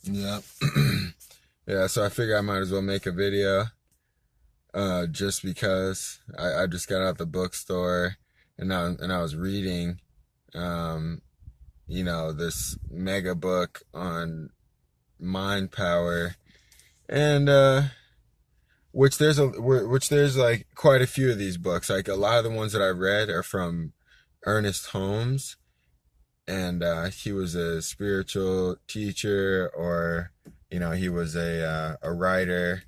Yeah. Yeah, so I figure I might as well make a video, just because I just got out the bookstore and I was reading, um, this mega book on mind power, and which there's like quite a few of these books. Like a lot of the ones that I read are from Ernest Holmes, and he was a spiritual teacher, or he was a writer,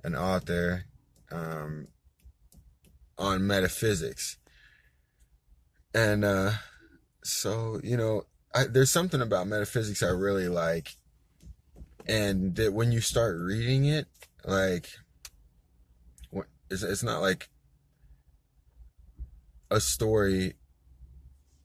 an author, um, on metaphysics. And so there's something about metaphysics I really like, and that when you start reading it, like, it's not like a story,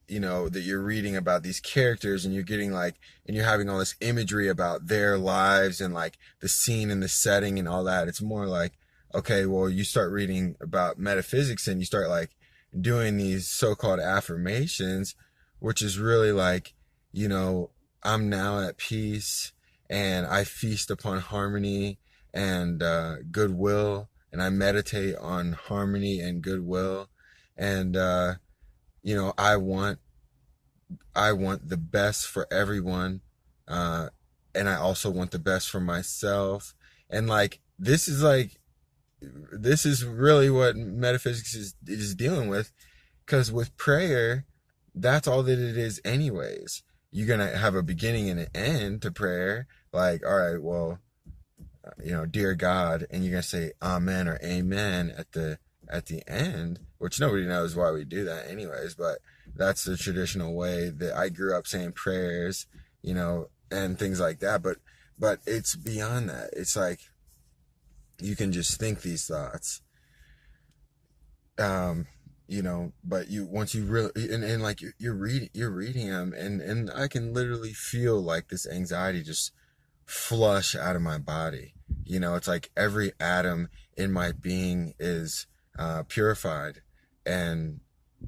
that you're reading about these characters, and you're getting like, and you're having all this imagery about their lives and like the scene and the setting and all that. It's more like, okay, well, you start reading about metaphysics and you start like doing these so-called affirmations, which is really like, you know, I'm now at peace, and I feast upon harmony and goodwill, and I meditate on harmony and goodwill, and I want the best for everyone, uh, and I also want the best for myself. And like this is really what metaphysics is dealing with, because with prayer, that's all that it is, anyways. You're gonna have a beginning and an end to prayer. Like, all right, well, dear God, and you're gonna say Amen or Amen at the end, which nobody knows why we do that, anyways. But that's the traditional way that I grew up saying prayers, and things like that. But it's beyond that. It's like you can just think these thoughts, but you once you really, and like you're reading them, and I can literally feel like this anxiety just flush out of my body. It's like every atom in my being is purified, and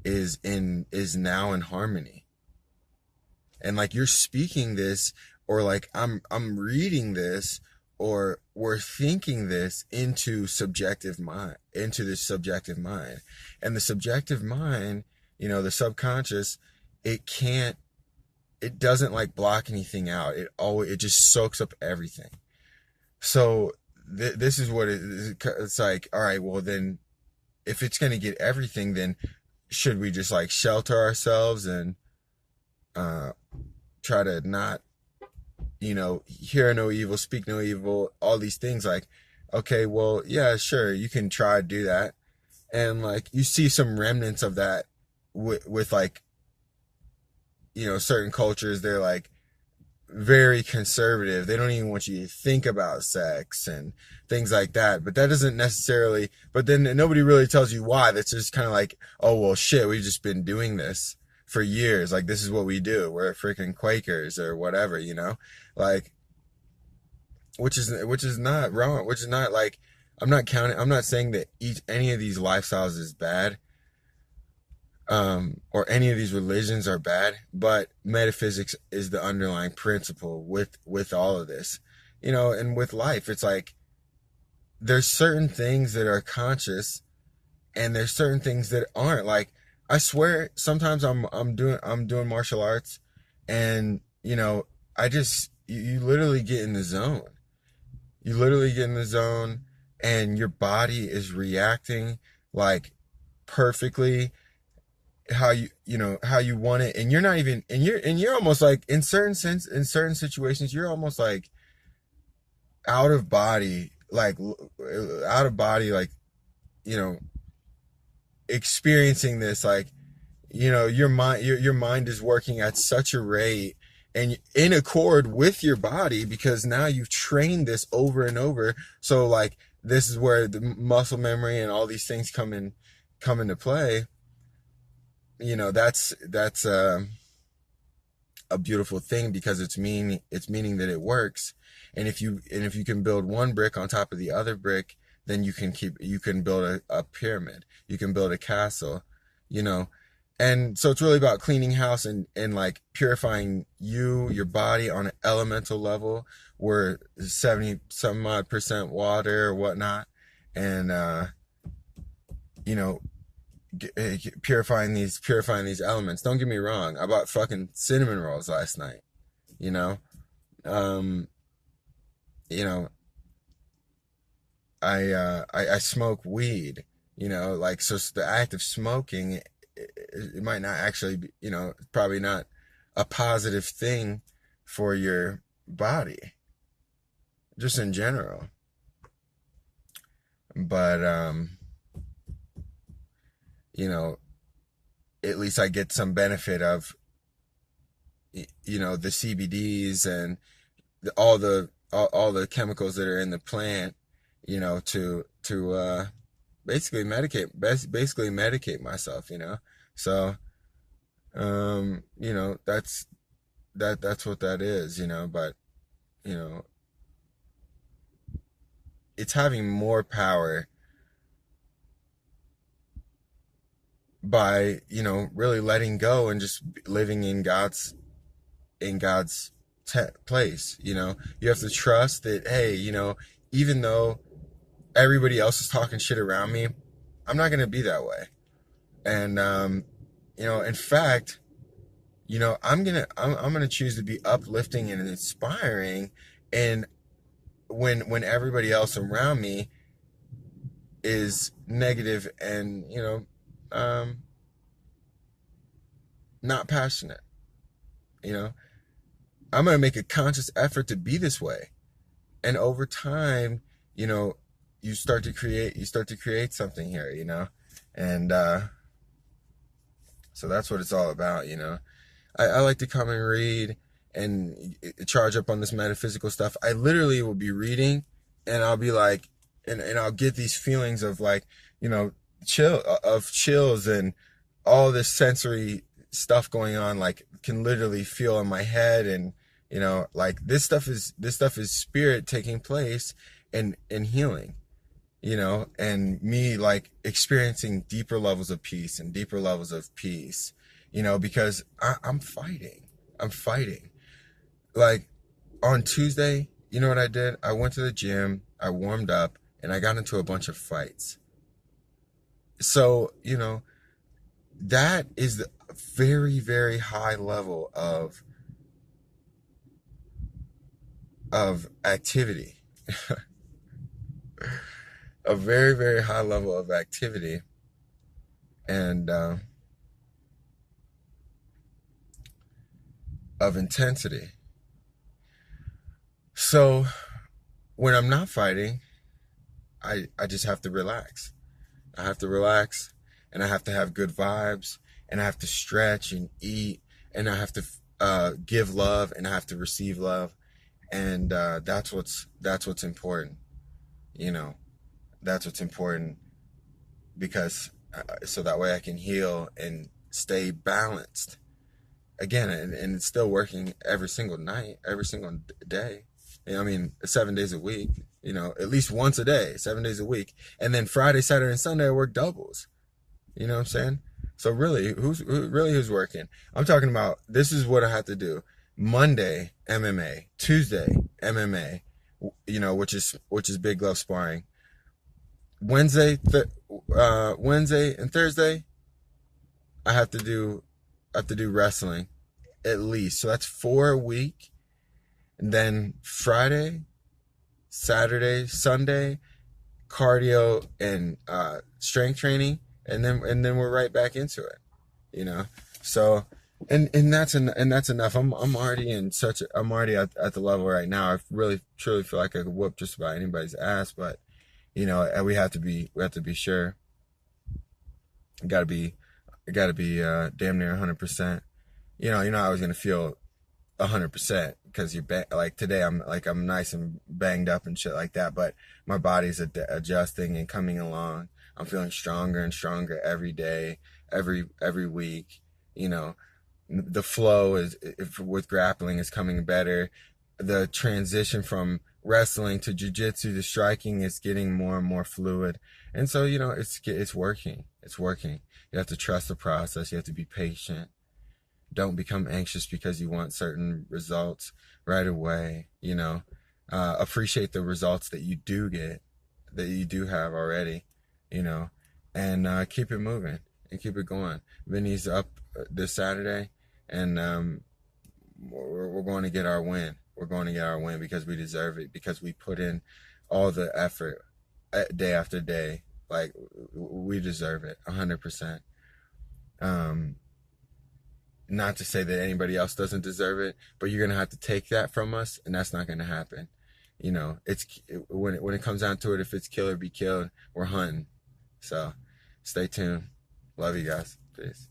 is now in harmony. And like you're speaking this, or like I'm reading this, or we're thinking this into this subjective mind. And the subjective mind, the subconscious, it can't it doesn't like block anything out. It just soaks up everything. So this is what it's like. All right, well then, if it's going to get everything, then should we just like shelter ourselves and uh try to not, hear no evil, speak no evil, all these things? Like, okay, well, yeah, sure, you can try to do that, and like you see some remnants of that with like, certain cultures. They're like very conservative. They don't even want you to think about sex and things like that. But that doesn't necessarily, but then nobody really tells you why. That's just kind of like, oh, well, shit, we've just been doing this for years. Like, this is what we do. We're freaking Quakers or whatever, like, which is not wrong, which is not like, I'm not saying that any of these lifestyles is bad, or any of these religions are bad, but metaphysics is the underlying principle with all of this, and with life. It's like there's certain things that are conscious, and there's certain things that aren't. Like, I swear, sometimes I'm doing martial arts, and I just you literally get in the zone. You literally get in the zone, and your body is reacting like perfectly how you want it, and you're not even, and you're almost like, in certain situations, you're almost like out of body, like like, you know experiencing this, like, your mind is working at such a rate, and in accord with your body, because now you've trained this over and over. So like, this is where the muscle memory and all these things come into play. That's a beautiful thing, because it's meaning that it works. And if you can build one brick on top of the other brick, then you can build a pyramid, you can build a castle, you know And so it's really about cleaning house and like purifying your body on an elemental level where 70 some odd percent water or whatnot. And, you know, purifying these elements. Don't get me wrong. I bought fucking cinnamon rolls last night, you know? Um, you know, I smoke weed, like, so the act of smoking, it might not actually be, probably not a positive thing for your body, just in general. But, you know, at least I get some benefit of, the CBDs and all the chemicals that are in the plant, to basically medicate myself, So, that's what that is, but, you know, it's having more power by, really letting go and just living in God's place. You have to trust that, hey, even though everybody else is talking shit around me, I'm not going to be that way. And, in fact, I'm going to choose to be uplifting and inspiring. And when everybody else around me is negative and, not passionate, I'm going to make a conscious effort to be this way. And over time, you start to create something here, and, so that's what it's all about, I like to come and read and charge up on this metaphysical stuff. I literally will be reading and I'll be like, and I'll get these feelings of like, chills and all this sensory stuff going on, like can literally feel in my head. And, like this stuff is spirit taking place and healing, and me like experiencing deeper levels of peace and deeper levels of peace, because I'm fighting. Like on Tuesday, you know what I did? I went to the gym, I warmed up, and I got into a bunch of fights. So, that is the very, very high level of activity. A very, very high level of activity. And of intensity. So when I'm not fighting, I just have to relax. I have to relax, and I have to have good vibes, and I have to stretch and eat, and I have to give love, and I have to receive love. And that's what's important. That's what's important, because so that way I can heal and stay balanced. Again, and it's still working every single night, every single day. 7 days a week, at least once a day, 7 days a week. And then Friday, Saturday, and Sunday I work doubles. You know what I'm saying? So really, who's working? I'm talking about, this is what I have to do. Monday, MMA. Tuesday, MMA, which is big glove sparring. Wednesday and Thursday, I have to do wrestling, at least. So that's 4 a week. And then Friday, Saturday, Sunday, cardio and strength training, and then we're right back into it. So and that's enough. I'm already at the level right now. I really truly feel like I could whoop just about anybody's ass, but and we have to be sure. Gotta be damn near 100%. You're not always gonna feel 100% because like today I'm nice and banged up and shit like that, but my body's adjusting and coming along. I'm feeling stronger and stronger every day, every week. The flow with grappling is coming better. The transition from wrestling to jiu-jitsu to striking, it's getting more and more fluid. And so, it's working. It's working. You have to trust the process. You have to be patient. Don't become anxious because you want certain results right away. Appreciate the results that you do get, that you do have already, and keep it moving and keep it going. Vinny's up this Saturday, and we're going to get our win. We're going to get our win because we deserve it, because we put in all the effort day after day. Like, we deserve it 100%. Not to say that anybody else doesn't deserve it, but you're going to have to take that from us, and that's not going to happen. When it comes down to it, if it's kill or be killed, we're hunting. So stay tuned. Love you guys. Peace.